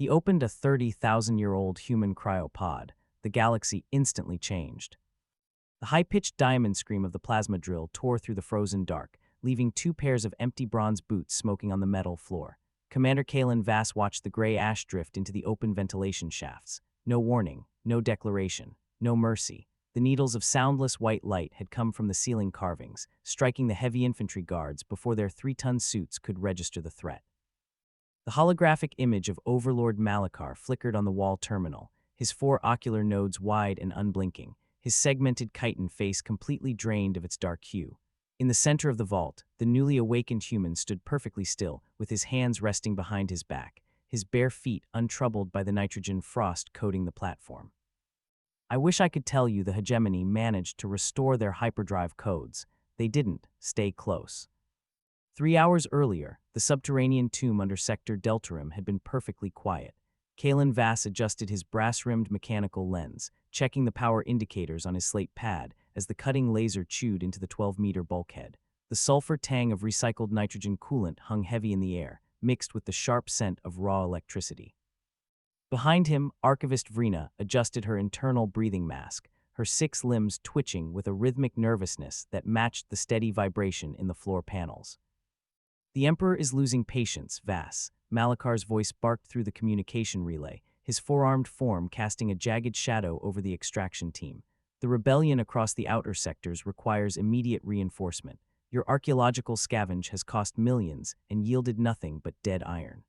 He opened a 30,000-year-old human cryopod. The galaxy instantly changed. The high-pitched diamond scream of the plasma drill tore through the frozen dark, leaving two pairs of empty bronze boots smoking on the metal floor. Commander Kalen Vass watched the gray ash drift into the open ventilation shafts. No warning, no declaration, no mercy. The needles of soundless white light had come from the ceiling carvings, striking the heavy infantry guards before their 3-ton suits could register the threat. The holographic image of Overlord Malachar flickered on the wall terminal, his 4 ocular nodes wide and unblinking, his segmented chitin face completely drained of its dark hue. In the center of the vault, the newly awakened human stood perfectly still, with his hands resting behind his back, his bare feet untroubled by the nitrogen frost coating the platform. I wish I could tell you the hegemony managed to restore their hyperdrive codes. They didn't. Stay close. 3 hours earlier, the subterranean tomb under Sector Deltarim had been perfectly quiet. Kalen Vass adjusted his brass-rimmed mechanical lens, checking the power indicators on his slate pad as the cutting laser chewed into the 12-meter bulkhead. The sulfur tang of recycled nitrogen coolant hung heavy in the air, mixed with the sharp scent of raw electricity. Behind him, Archivist Vrina adjusted her internal breathing mask, her 6 limbs twitching with a rhythmic nervousness that matched the steady vibration in the floor panels. "The Emperor is losing patience, Vass," Malachar's voice barked through the communication relay, his 4-armed form casting a jagged shadow over the extraction team. "The rebellion across the outer sectors requires immediate reinforcement. Your archaeological scavenge has cost millions and yielded nothing but dead iron."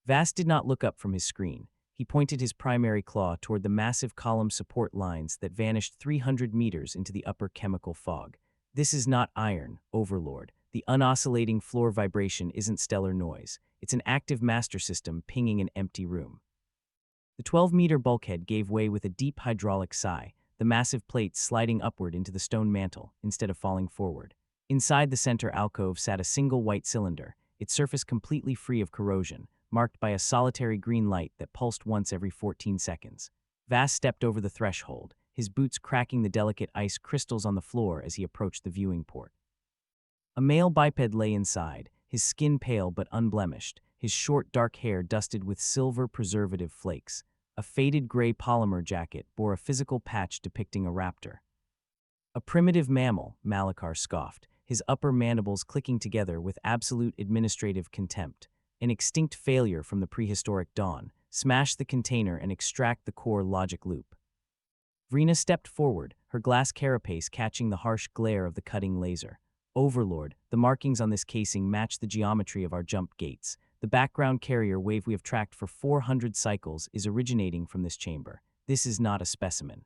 Vass did not look up from his screen. He pointed his primary claw toward the massive column support lines that vanished 300 meters into the upper chemical fog. "This is not iron, Overlord. The unoscillating floor vibration isn't stellar noise. It's an active master system pinging an empty room." The 12-meter bulkhead gave way with a deep hydraulic sigh, the massive plates sliding upward into the stone mantle instead of falling forward. Inside the center alcove sat a single white cylinder, its surface completely free of corrosion, marked by a solitary green light that pulsed once every 14 seconds. Vass stepped over the threshold, his boots cracking the delicate ice crystals on the floor as he approached the viewing port. A male biped lay inside, his skin pale but unblemished, his short dark hair dusted with silver preservative flakes. A faded gray polymer jacket bore a physical patch depicting a raptor. "A primitive mammal," Malachar scoffed, his upper mandibles clicking together with absolute administrative contempt. "An extinct failure from the prehistoric dawn. Smash the container and extract the core logic loop." Vrina stepped forward, her glass carapace catching the harsh glare of the cutting laser. "Overlord, the markings on this casing match the geometry of our jump gates. The background carrier wave we have tracked for 400 cycles is originating from this chamber. This is not a specimen."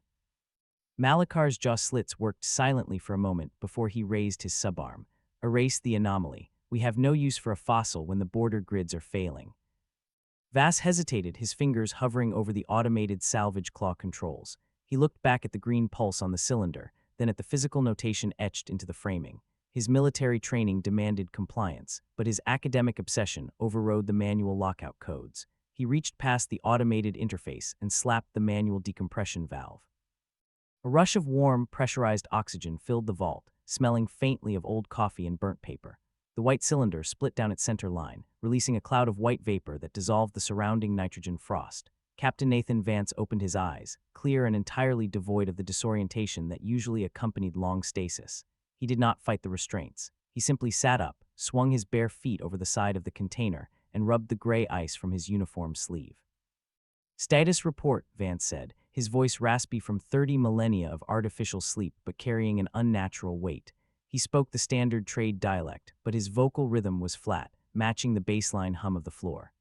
Malachar's jaw slits worked silently for a moment before he raised his subarm. "Erase the anomaly. We have no use for a fossil when the border grids are failing." Vass hesitated, his fingers hovering over the automated salvage claw controls. He looked back at the green pulse on the cylinder, then at the physical notation etched into the framing. His military training demanded compliance, but his academic obsession overrode the manual lockout codes. He reached past the automated interface and slapped the manual decompression valve. A rush of warm, pressurized oxygen filled the vault, smelling faintly of old coffee and burnt paper. The white cylinder split down its center line, releasing a cloud of white vapor that dissolved the surrounding nitrogen frost. Captain Nathan Vance opened his eyes, clear and entirely devoid of the disorientation that usually accompanied long stasis. He did not fight the restraints. He simply sat up, swung his bare feet over the side of the container, and rubbed the gray ice from his uniform sleeve. "Status report," Vance said, his voice raspy from 30 millennia of artificial sleep but carrying an unnatural weight. He spoke the standard trade dialect, but his vocal rhythm was flat, matching the baseline hum of the floor.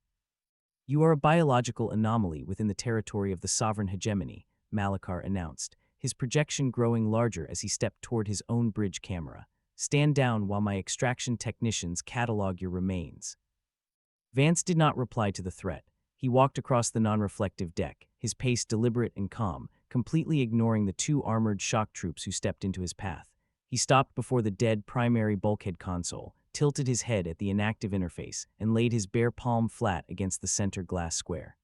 "You are a biological anomaly within the territory of the sovereign hegemony," Malachar announced, his projection growing larger as he stepped toward his own bridge camera. "Stand down while my extraction technicians catalog your remains." Vance did not reply to the threat. He walked across the non-reflective deck, his pace deliberate and calm, completely ignoring the 2 armored shock troops who stepped into his path. He stopped before the dead primary bulkhead console, tilted his head at the inactive interface, and laid his bare palm flat against the center glass square.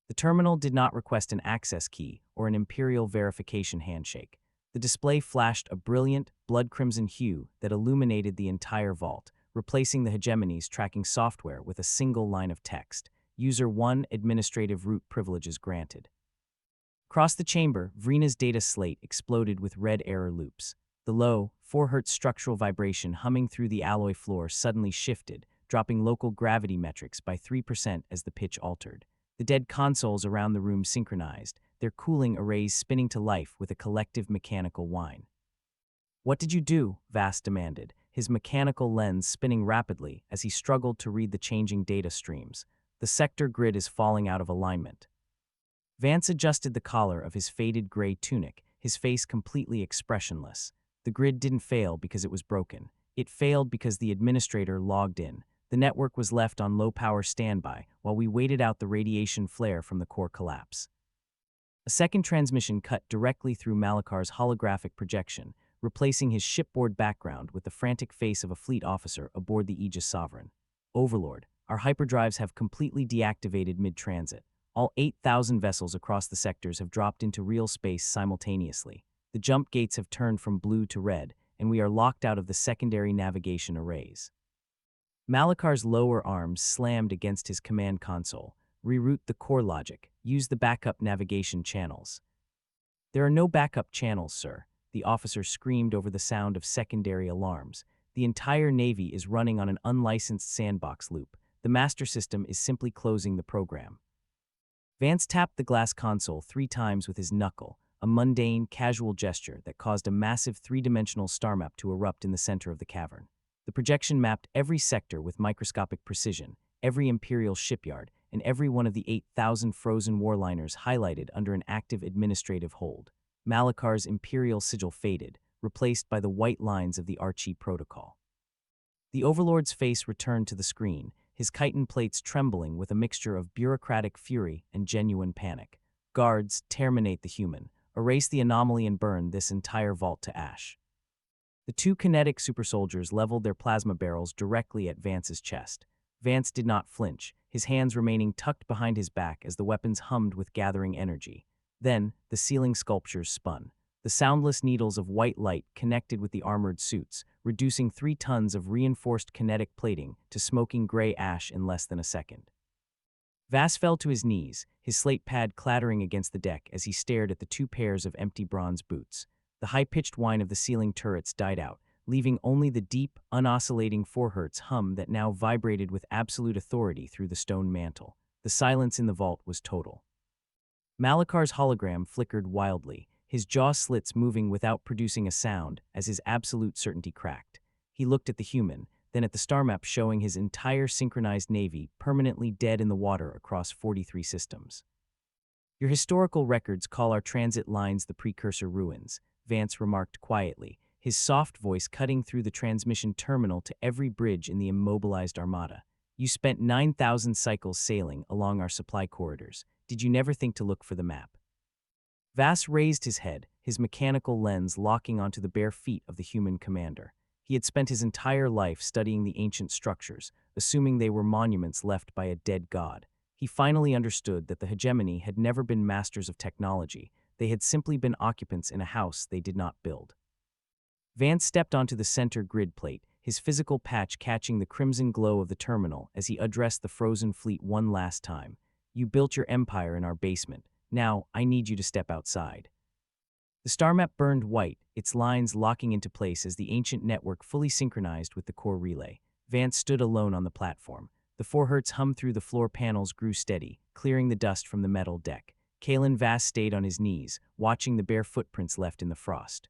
The terminal did not request an access key or an imperial verification handshake. The display flashed a brilliant, blood-crimson hue that illuminated the entire vault, replacing the hegemony's tracking software with a single line of text. User 1 administrative root privileges granted. Across the chamber, Vrina's data slate exploded with red error loops. The low, 4 Hz structural vibration humming through the alloy floor suddenly shifted, dropping local gravity metrics by 3% as the pitch altered. The dead consoles around the room synchronized, their cooling arrays spinning to life with a collective mechanical whine. "What did you do?" Vast demanded, his mechanical lens spinning rapidly as he struggled to read the changing data streams. "The sector grid is falling out of alignment." Vance adjusted the collar of his faded gray tunic, his face completely expressionless. The grid didn't fail because it was broken. It failed because the administrator logged in. The network was left on low-power standby while we waited out the radiation flare from the core collapse. A second transmission cut directly through Malakar's holographic projection, replacing his shipboard background with the frantic face of a fleet officer aboard the Aegis Sovereign. "Overlord, our hyperdrives have completely deactivated mid-transit. All 8,000 vessels across the sectors have dropped into real space simultaneously. The jump gates have turned from blue to red, and we are locked out of the secondary navigation arrays." Malakar's lower arms slammed against his command console. "Reroute the core logic. Use the backup navigation channels." "There are no backup channels, sir," the officer screamed over the sound of secondary alarms. "The entire Navy is running on an unlicensed sandbox loop. The master system is simply closing the program." Vance tapped the glass console 3 times with his knuckle, a mundane, casual gesture that caused a massive 3-dimensional star map to erupt in the center of the cavern. The projection mapped every sector with microscopic precision, every Imperial shipyard, and every one of the 8,000 frozen warliners highlighted under an active administrative hold. Malakar's Imperial sigil faded, replaced by the white lines of the Archie Protocol. The Overlord's face returned to the screen, his chitin plates trembling with a mixture of bureaucratic fury and genuine panic. "Guards, terminate the human. Erase the anomaly and burn this entire vault to ash." The 2 kinetic supersoldiers leveled their plasma barrels directly at Vance's chest. Vance did not flinch, his hands remaining tucked behind his back as the weapons hummed with gathering energy. Then, the ceiling sculptures spun. The soundless needles of white light connected with the armored suits, reducing 3 tons of reinforced kinetic plating to smoking gray ash in less than a second. Vass fell to his knees, his slate pad clattering against the deck as he stared at the 2 pairs of empty bronze boots. The high-pitched whine of the ceiling turrets died out, leaving only the deep, unoscillating 4 Hz hum that now vibrated with absolute authority through the stone mantle. The silence in the vault was total. Malakar's hologram flickered wildly, his jaw slits moving without producing a sound as his absolute certainty cracked. He looked at the human, then at the star map showing his entire synchronized navy permanently dead in the water across 43 systems. "Your historical records call our transit lines the precursor ruins," Vance remarked quietly, his soft voice cutting through the transmission terminal to every bridge in the immobilized armada. "You spent 9,000 cycles sailing along our supply corridors. Did you never think to look for the map?" Vass raised his head, his mechanical lens locking onto the bare feet of the human commander. He had spent his entire life studying the ancient structures, assuming they were monuments left by a dead god. He finally understood that the hegemony had never been masters of technology. They had simply been occupants in a house they did not build. Vance stepped onto the center grid plate, his physical patch catching the crimson glow of the terminal as he addressed the frozen fleet one last time. "You built your empire in our basement. Now, I need you to step outside." The star map burned white, its lines locking into place as the ancient network fully synchronized with the core relay. Vance stood alone on the platform. The 4 Hz hum through the floor panels grew steady, clearing the dust from the metal deck. Kalen Vass stayed on his knees, watching the bare footprints left in the frost.